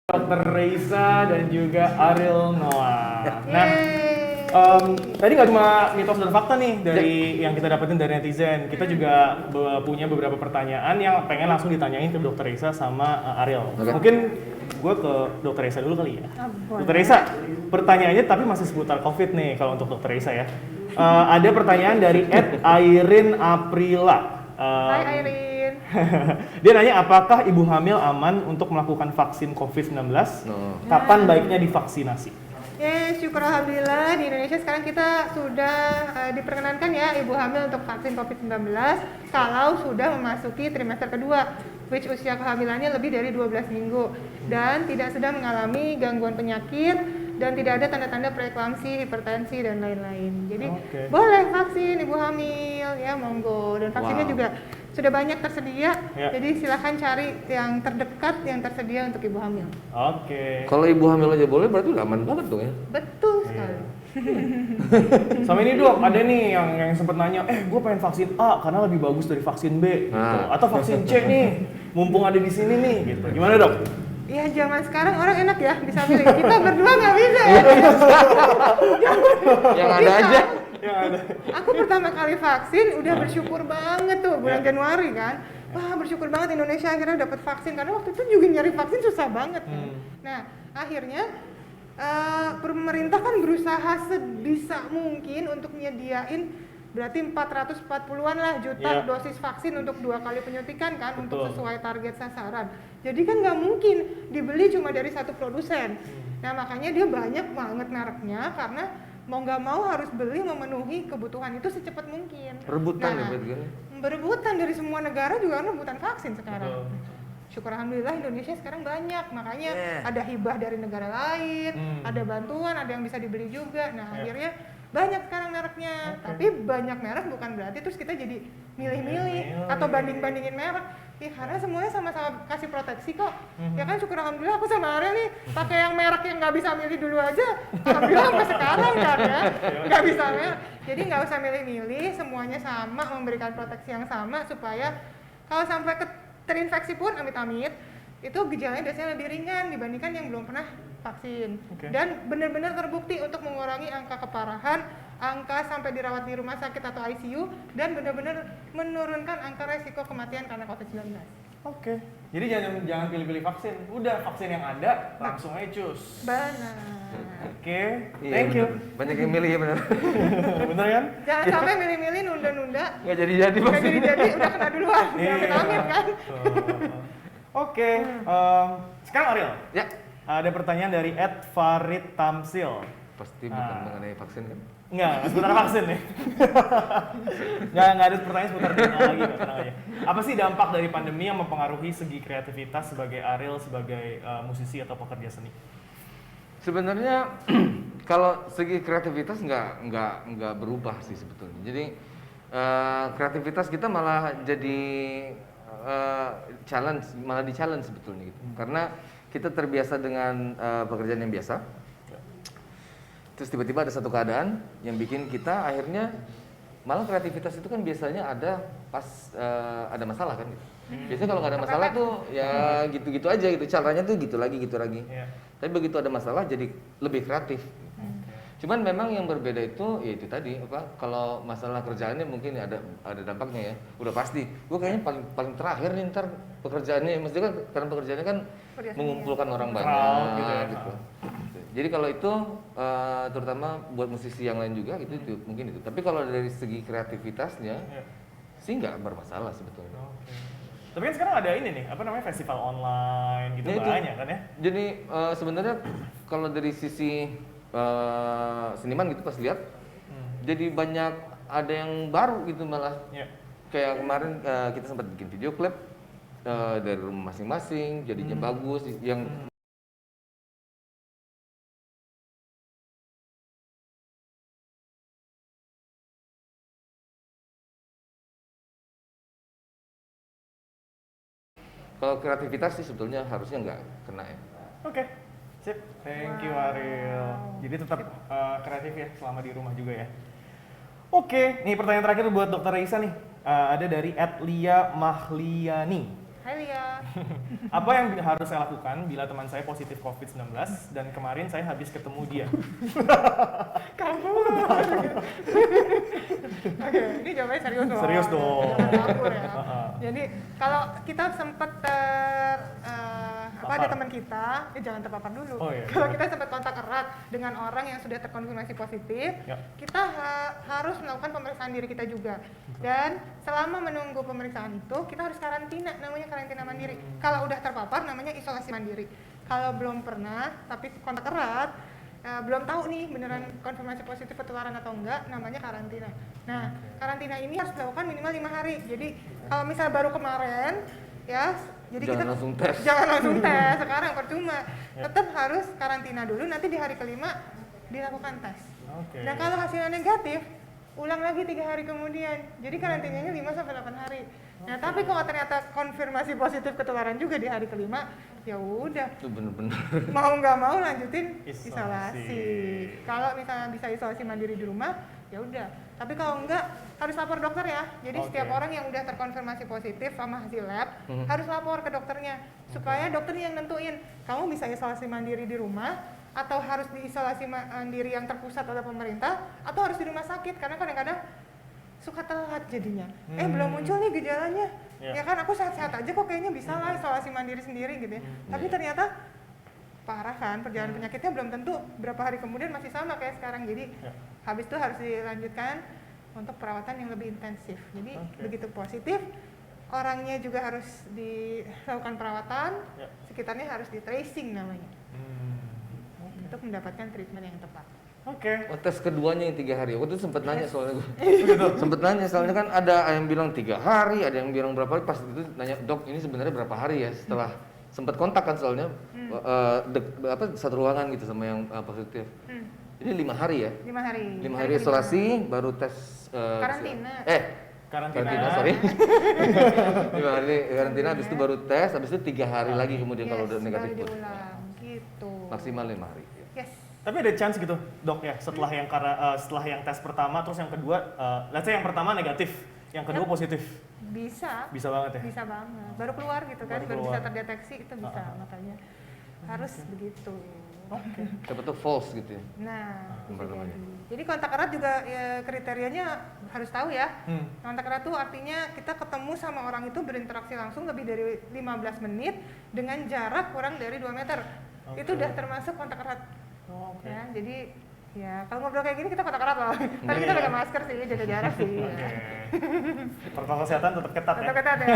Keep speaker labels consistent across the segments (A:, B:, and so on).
A: Dr. Reisa dan juga Ariel Noah. Nah, tadi nggak cuma mitos dan fakta nih dari yang kita dapetin dari netizen. Kita juga punya beberapa pertanyaan yang pengen langsung ditanyain ke Dr. Reisa sama Ariel. Mungkin gue ke Dr. Reisa dulu kali ya. Dr. Reisa, pertanyaannya tapi masih seputar COVID nih kalau untuk Dr. Reisa ya. Ada pertanyaan dari @Airin Aprila.
B: Hai Airin.
A: Dia nanya apakah ibu hamil aman untuk melakukan vaksin COVID-19? Kapan baiknya divaksinasi?
B: Syukur alhamdulillah di Indonesia sekarang kita sudah diperkenankan ya ibu hamil untuk vaksin COVID-19 kalau sudah memasuki trimester kedua, which usia kehamilannya lebih dari 12 minggu dan tidak sedang mengalami gangguan penyakit dan tidak ada tanda-tanda preeklamsi, hipertensi dan lain-lain. Jadi boleh vaksin ibu hamil ya, monggo. Dan vaksinnya juga sudah banyak tersedia. Jadi silahkan cari yang terdekat yang tersedia untuk ibu hamil.
C: Kalau ibu hamil aja boleh berarti udah aman banget dong ya?
B: Betul sekali.
A: Sama ini dok, ada nih yang sempat nanya, gue pengen vaksin A karena lebih bagus dari vaksin B, gitu. Atau vaksin C nih, mumpung ada di sini nih, gitu. Gimana dok?
B: Ya zaman sekarang orang enak ya bisa milih. Kita berdua nggak bisa ya.
C: Yang ada aja.
B: Aku pertama kali vaksin udah bersyukur banget tuh bulan Januari kan. Wah bersyukur banget Indonesia akhirnya dapat vaksin karena waktu itu juga nyari vaksin susah banget kan. Nah akhirnya pemerintah kan berusaha sebisa mungkin untuk nyediain berarti 440-an lah juta dosis vaksin untuk 2 kali penyuntikan kan untuk sesuai target sasaran. Jadi kan nggak mungkin dibeli cuma dari satu produsen. Nah makanya dia banyak banget mereknya karena mau nggak mau harus beli memenuhi kebutuhan itu secepat mungkin.
C: Rebutan ya berarti kan?
B: Berebutan dari semua negara juga kan rebutan vaksin sekarang. Syukur alhamdulillah Indonesia sekarang banyak, makanya ada hibah dari negara lain, ada bantuan, ada yang bisa dibeli juga. Nah akhirnya banyak sekarang mereknya, tapi banyak merek bukan berarti terus kita jadi milih-milih atau banding-bandingin merek. Ya karena semuanya sama-sama kasih proteksi kok. Ya kan syukur alhamdulillah aku sama Ariel nih pakai yang merek yang nggak bisa milih dulu aja. Alhamdulillah sampai sekarang kan ya nggak bisa merek. Jadi nggak usah milih-milih, semuanya sama memberikan proteksi yang sama supaya kalau sampai terinfeksi pun amit-amit itu gejalanya biasanya lebih ringan dibandingkan yang belum pernah vaksin. Dan benar-benar terbukti untuk mengurangi angka keparahan, angka sampai dirawat di rumah sakit atau ICU, dan benar-benar menurunkan angka resiko kematian karena COVID-19.
A: Jadi jangan pilih-pilih vaksin, udah vaksin yang ada langsung aja cus.
B: Benar.
A: Thank you.
C: Banyak yang milih ya benar.
A: Bener kan?
B: Jangan sampai milih-milih nunda-nunda.
C: Nggak jadi-jadi
B: Nggak jadi-jadi udah kena duluan. Amit-amit kan.
A: Sekarang Ariel.
C: Ya.
A: Ada pertanyaan dari @Farid Tamsil.
C: Pasti bukan mengenai vaksin kan?
A: Enggak seputar vaksin nih. Enggak ada pertanyaan seputar DNA lagi, tenang aja. Apa sih dampak dari pandemi yang mempengaruhi segi kreativitas sebagai Ariel sebagai musisi atau pekerja seni?
C: Sebenarnya kalau segi kreativitas nggak berubah sih sebetulnya. Jadi kreativitas kita malah jadi di challenge sebetulnya gitu. Karena kita terbiasa dengan pekerjaan yang biasa. Terus tiba-tiba ada satu keadaan yang bikin kita akhirnya malah kreativitas itu kan biasanya ada pas ada masalah kan gitu. Biasanya kalau nggak ada masalah tuh ya gitu-gitu aja gitu, caranya tuh gitu lagi. Tapi begitu ada masalah jadi lebih kreatif. Cuman memang yang berbeda itu ya itu tadi kalau masalah kerjaannya mungkin ada dampaknya ya. Udah pasti. Gue kayaknya paling terakhir nih ntar pekerjaannya, maksudnya kan karena pekerjaannya kan mengumpulkan orang banyak gitu. Jadi kalau itu terutama buat musisi yang lain juga itu mungkin itu. Tapi kalau dari segi kreativitasnya sih nggak bermasalah sebetulnya.
A: Tapi kan sekarang ada ini nih, festival online gitu banyak kan ya?
C: Jadi sebenarnya kalau dari sisi seniman gitu pas lihat, jadi banyak ada yang baru gitu malah. Kayak kemarin kita sempat bikin video klip dari rumah masing-masing, jadinya bagus. Yang kalau kreativitas sih sebetulnya harusnya nggak kena ya.
A: Sip. Thank you Ariel. Jadi tetap kreatif ya selama di rumah juga ya. Nih pertanyaan terakhir buat Dr. Reisa nih. Ada dari @Lia Mahliani.
B: Hai Lia.
A: Apa yang harus saya lakukan bila teman saya positif COVID-19 dan kemarin saya habis ketemu dia?
B: Kamu. Oke, ini jawabannya serius dong.
A: Serius dong.
B: Jangan kabur ya. Jadi kalau kita sempat ada teman kita, jangan terpapar dulu.
A: Oh, iya.
B: Kalau kita sempat kontak erat dengan orang yang sudah terkonfirmasi positif, kita harus melakukan pemeriksaan diri kita juga. Dan selama menunggu pemeriksaan itu, kita harus karantina, namanya karantina mandiri. Kalau udah terpapar, namanya isolasi mandiri. Kalau belum pernah, tapi kontak erat, belum tahu nih beneran konfirmasi positif ketularan atau enggak, namanya karantina. Nah, karantina ini harus dilakukan minimal 5 hari. Jadi kalau misalnya baru kemarin, ya, jadi
C: Jangan
B: kita
C: langsung tes.
B: Jangan langsung tes, sekarang percuma. Tetap harus karantina dulu, nanti di hari kelima dilakukan tes. Nah, kalau hasilnya negatif, ulang lagi 3 hari kemudian. Jadi karantinanya 5-8 hari. Nah, tapi kalau ternyata konfirmasi positif ketularan juga di hari kelima, ya udah.
C: Itu bener-bener.
B: Mau nggak mau lanjutin
A: Isolasi.
B: isolasi. Kalau misalnya bisa isolasi mandiri di rumah, ya udah. Tapi kalau enggak, harus lapor dokter ya. Jadi setiap orang yang udah terkonfirmasi positif sama hasil lab, harus lapor ke dokternya. Supaya dokternya yang nentuin, kamu bisa isolasi mandiri di rumah, atau harus diisolasi mandiri yang terpusat oleh pemerintah, atau harus di rumah sakit. Karena kadang-kadang suka telat jadinya. Belum muncul nih gejalanya. Ya kan, aku sehat-sehat aja kok, kayaknya bisa lah isolasi mandiri sendiri gitu ya. Tapi ternyata parah kan, perjalanan penyakitnya belum tentu berapa hari kemudian masih sama kayak sekarang. Jadi habis itu harus dilanjutkan untuk perawatan yang lebih intensif. Jadi begitu positif, orangnya juga harus dilakukan perawatan, sekitarnya harus di tracing namanya, untuk mendapatkan treatment yang tepat.
C: Oh, tes keduanya yang 3 hari. Aku tuh sempet nanya soalnya gue. Sempet nanya soalnya kan ada yang bilang 3 hari, ada yang bilang berapa hari. Pas itu nanya, dok ini sebenarnya berapa hari ya setelah sempet kontak kan soalnya satu ruangan gitu sama yang positif. Jadi 5 hari ya?
B: 5 hari.
C: 5 hari isolasi, baru tes
B: karantina.
C: Karantina, sorry. 5 hari karantina, habis itu baru tes, habis itu 3 hari lagi kemudian kalau udah negatif pun.
B: Diulang, gitu.
C: Maksimal 5 hari.
B: Yes.
A: Tapi ada chance gitu, dok ya, setelah yang tes pertama, terus yang kedua, let's say yang pertama negatif, yang kedua positif.
B: Bisa.
A: Bisa banget ya?
B: Bisa banget. Baru keluar gitu kan, baru bisa terdeteksi, itu bisa. Makanya harus begitu.
C: Siapa tuh false gitu ya?
B: Nah, bisa
C: namanya.
B: jadi kontak erat juga ya, kriterianya harus tahu ya. Kontak erat itu artinya kita ketemu sama orang itu berinteraksi langsung lebih dari 15 menit dengan jarak kurang dari 2 meter. Itu udah termasuk kontak erat. Ya, jadi ya kalau ngobrol kayak gini kita kontak erat loh. Tapi kita pakai masker sih, jaga jarak sih.
A: Protokol kesehatan tetap ketat ya?
B: Tetap ketat ya.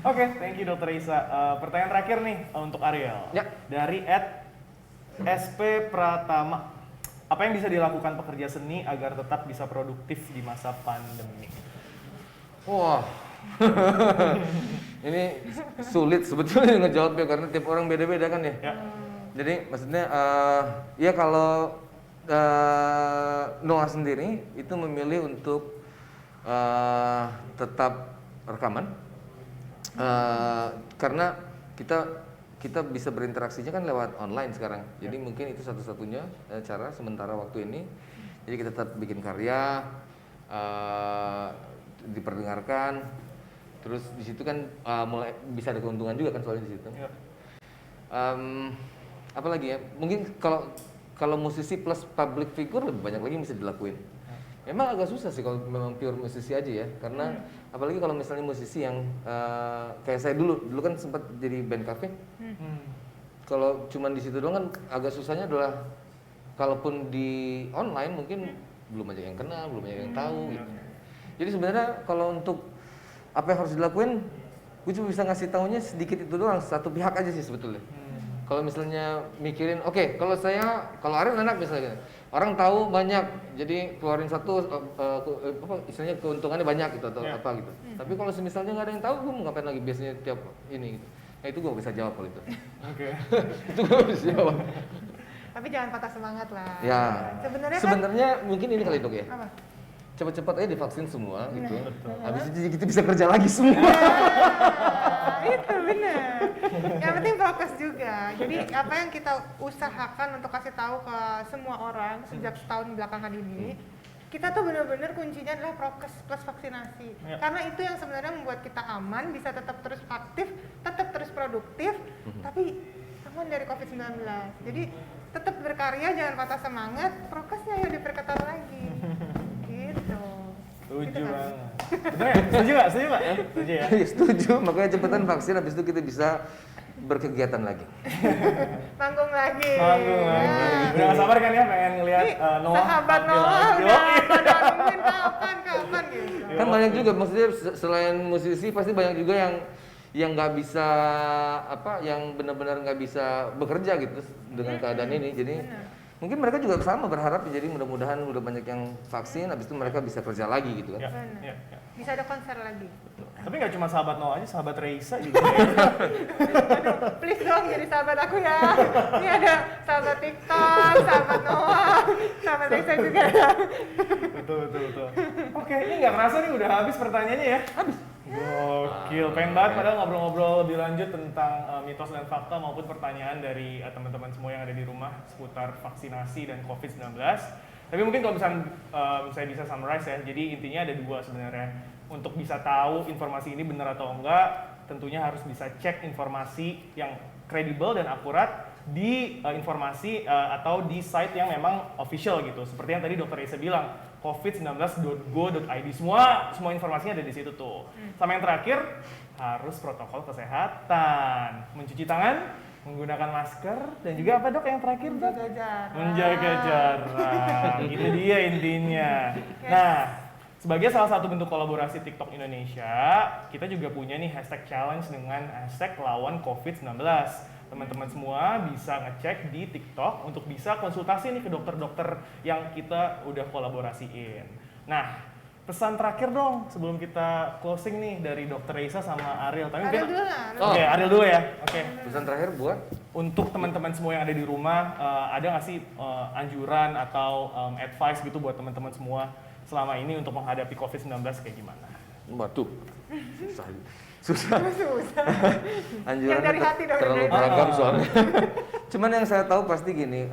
A: Oke, thank you Dr. Isa. Pertanyaan terakhir nih untuk Ariel.
C: Ya.
A: Dari @SP Pratama. Apa yang bisa dilakukan pekerja seni agar tetap bisa produktif di masa pandemi?
C: Wah, ini sulit sebetulnya ngejawabnya karena tiap orang beda-beda kan ya. Jadi maksudnya ya kalau Noah sendiri itu memilih untuk tetap rekaman karena kita bisa berinteraksinya kan lewat online sekarang. Jadi mungkin itu satu-satunya cara sementara waktu ini. Jadi kita tetap bikin karya, diperdengarkan, terus di situ kan mulai bisa ada keuntungan juga kan soalnya di situ. Apalagi ya, mungkin kalau musisi plus public figure lebih banyak lagi yang bisa dilakuin. Memang agak susah sih kalau memang pure musisi aja ya, karena apalagi kalau misalnya musisi yang kayak saya dulu kan sempat jadi band cafe. Kalau cuman di situ doang kan agak susahnya adalah kalaupun di online mungkin belum banyak yang kenal, belum banyak yang tahu gitu. Jadi sebenarnya kalau untuk apa yang harus dilakuin, gue cuma bisa ngasih taunya sedikit itu doang, satu pihak aja sih sebetulnya. Kalau misalnya mikirin, oke, kalau Ariel enak misalnya, orang tahu banyak, jadi keluarin satu, istilahnya keuntungannya banyak gitu atau apa gitu. Tapi kalau misalnya nggak ada yang tahu, gue mau ngapain lagi biasanya tiap ini gitu. Nah itu gue bisa jawab kalau itu. Itu gue bisa jawab.
B: Tapi jangan patah semangat lah.
C: Ya.
B: Sebenarnya
C: mungkin ini kali dok ya.
B: apa?
C: Cepat-cepat aja divaksin semua gitu. Habis itu kita bisa kerja lagi semua.
B: Itu benar. Yang penting prokes juga. Jadi apa yang kita usahakan untuk kasih tahu ke semua orang sejak setahun belakangan ini, kita tuh benar-benar kuncinya adalah prokes plus vaksinasi.
A: Ya.
B: Karena itu yang sebenarnya membuat kita aman, bisa tetap terus aktif, tetap terus produktif, tapi aman dari COVID-19. Jadi tetap berkarya, jangan patah semangat, prokesnya ya diperketat lagi. Gitu.
A: Setuju
B: Gitu kan?
A: banget. Betul ya? Setuju nggak? Setuju nggak? Setuju ya?
C: Iya, setuju, makanya cepetan vaksin, habis itu kita bisa berkegiatan lagi.
B: Manggung lagi.
A: Manggung lagi.
B: Ya.
A: Udah gak sabar kan ya pengen ngeliat
B: Nih,
A: Noah
B: sahabat
A: tampil
B: Noah
A: lagi.
B: udah
A: Yoi.
B: pada nungguin kapan gitu.
C: Kan banyak juga, maksudnya selain musisi pasti banyak juga yang nggak bisa yang benar-benar nggak bisa bekerja gitu dengan keadaan ini. Jadi mungkin mereka juga sama berharap, jadi mudah-mudahan udah banyak yang vaksin, habis itu mereka bisa kerja lagi gitu
A: Ya,
C: kan.
B: Benar.
A: ya, ya.
B: Bisa ada konser lagi.
A: Tapi nggak cuma sahabat Noah aja, sahabat Reisa juga.
B: Aduh, please dong jadi sahabat aku ya. Ini ada sahabat TikTok, sahabat Noah, sahabat Reza juga ya.
A: Betul. Oke, ini nggak kerasa nih udah habis pertanyaannya ya. Habis. Gokil, pengen banget padahal ngobrol-ngobrol lebih lanjut tentang mitos dan fakta maupun pertanyaan dari teman-teman semua yang ada di rumah seputar vaksinasi dan COVID-19. Tapi mungkin kalau misalnya saya bisa summarize ya, jadi intinya ada dua sebenarnya. Untuk bisa tahu informasi ini benar atau enggak, tentunya harus bisa cek informasi yang kredibel dan akurat di informasi atau di site yang memang official gitu. Seperti yang tadi Dr. Isa bilang, covid19.go.id, semua informasinya ada di situ tuh. Sama yang terakhir, harus protokol kesehatan, mencuci tangan, menggunakan masker, dan juga apa dok yang terakhir dok?
B: Menjaga jarak.
A: Menjaga jarak, itu dia intinya. Nah, sebagai salah satu bentuk kolaborasi TikTok Indonesia, kita juga punya nih hashtag challenge dengan hashtag lawan COVID-19. Teman-teman semua bisa ngecek di TikTok untuk bisa konsultasi nih ke dokter-dokter yang kita udah kolaborasiin. Nah, pesan terakhir dong sebelum kita closing nih dari Dr. Reisa sama Ariel. Tapi
B: Ariel dulu lah.
A: Oke, Ariel dulu ya. Oke.
C: Pesan terakhir buat
A: Untuk teman-teman semua yang ada di rumah, ada nggak sih anjuran atau advice gitu buat teman-teman semua selama ini untuk menghadapi COVID-19 kayak gimana?
C: Waduh, susah. Anjurannya
B: Yang dari hati dong,
C: terlalu
B: dari
C: beragam soalnya. Cuman yang saya tahu pasti gini,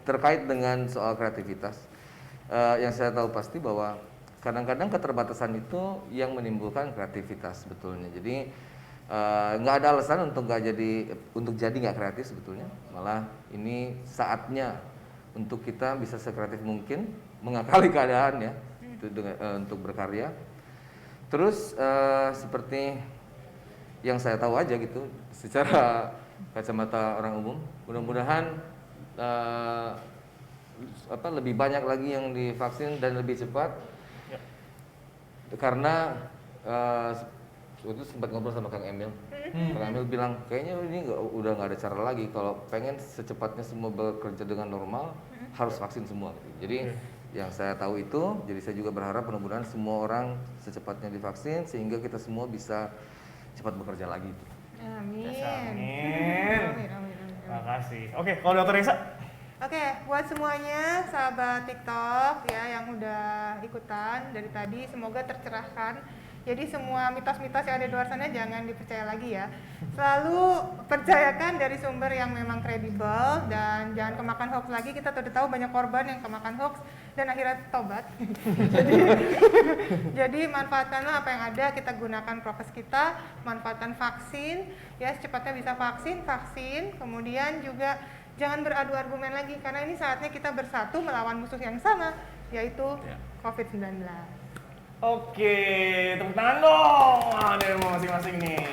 C: terkait dengan soal kreativitas, yang saya tahu pasti bahwa kadang-kadang keterbatasan itu yang menimbulkan kreativitas sebetulnya. Jadi nggak ada alasan untuk jadi nggak kreatif sebetulnya. Malah ini saatnya untuk kita bisa sekreatif mungkin mengakali keadaan ya, itu untuk berkarya. Terus seperti yang saya tahu aja gitu, secara kacamata orang umum, mudah-mudahan lebih banyak lagi yang divaksin dan lebih cepat.
A: Ya.
C: Karena waktu itu sempat ngobrol sama Kang Emil. Kang Emil bilang kayaknya ini udah nggak ada cara lagi, kalau pengen secepatnya semua bekerja dengan normal harus vaksin semua. Jadi yang saya tahu itu, jadi saya juga berharap mudah-mudahan semua orang secepatnya divaksin sehingga kita semua bisa cepat bekerja lagi.
B: Amin.
A: Amin. Terima kasih. Oke, kalau Dr. Reisa?
B: Oke, buat semuanya sahabat TikTok ya yang udah ikutan dari tadi, semoga tercerahkan. Jadi semua mitos-mitos yang ada di luar sana jangan dipercaya lagi ya. Selalu percayakan dari sumber yang memang kredibel dan jangan kemakan hoax lagi. Kita udah tahu banyak korban yang kemakan hoax dan akhirnya tobat. jadi manfaatkanlah apa yang ada, kita gunakan prokes kita, manfaatkan vaksin ya, secepatnya bisa vaksin. Kemudian juga jangan beradu argumen lagi karena ini saatnya kita bersatu melawan musuh yang sama, yaitu COVID-19.
A: Oke, tepuk tangan dong dari rumah masing-masing nih.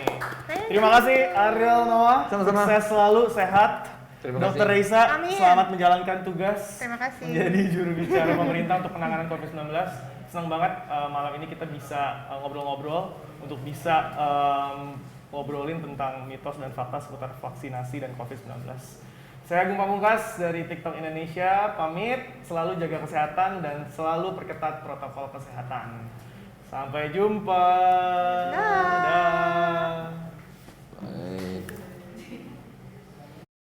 A: Terima kasih Ariel, Noah.
C: Sama-sama.
A: Sukses selalu, sehat.
C: Terima kasih.
A: Dr. Reisa,
B: Amin.
A: selamat menjalankan tugas.
B: Terima kasih.
A: Menjadi juru bicara pemerintah untuk penanganan COVID-19. Senang banget malam ini kita bisa ngobrol-ngobrol untuk bisa ngobrolin tentang mitos dan fakta seputar vaksinasi dan COVID-19. Saya Agung Pamungkas dari TikTok Indonesia, pamit, selalu jaga kesehatan dan selalu perketat protokol kesehatan. Sampai jumpa.
B: Dah.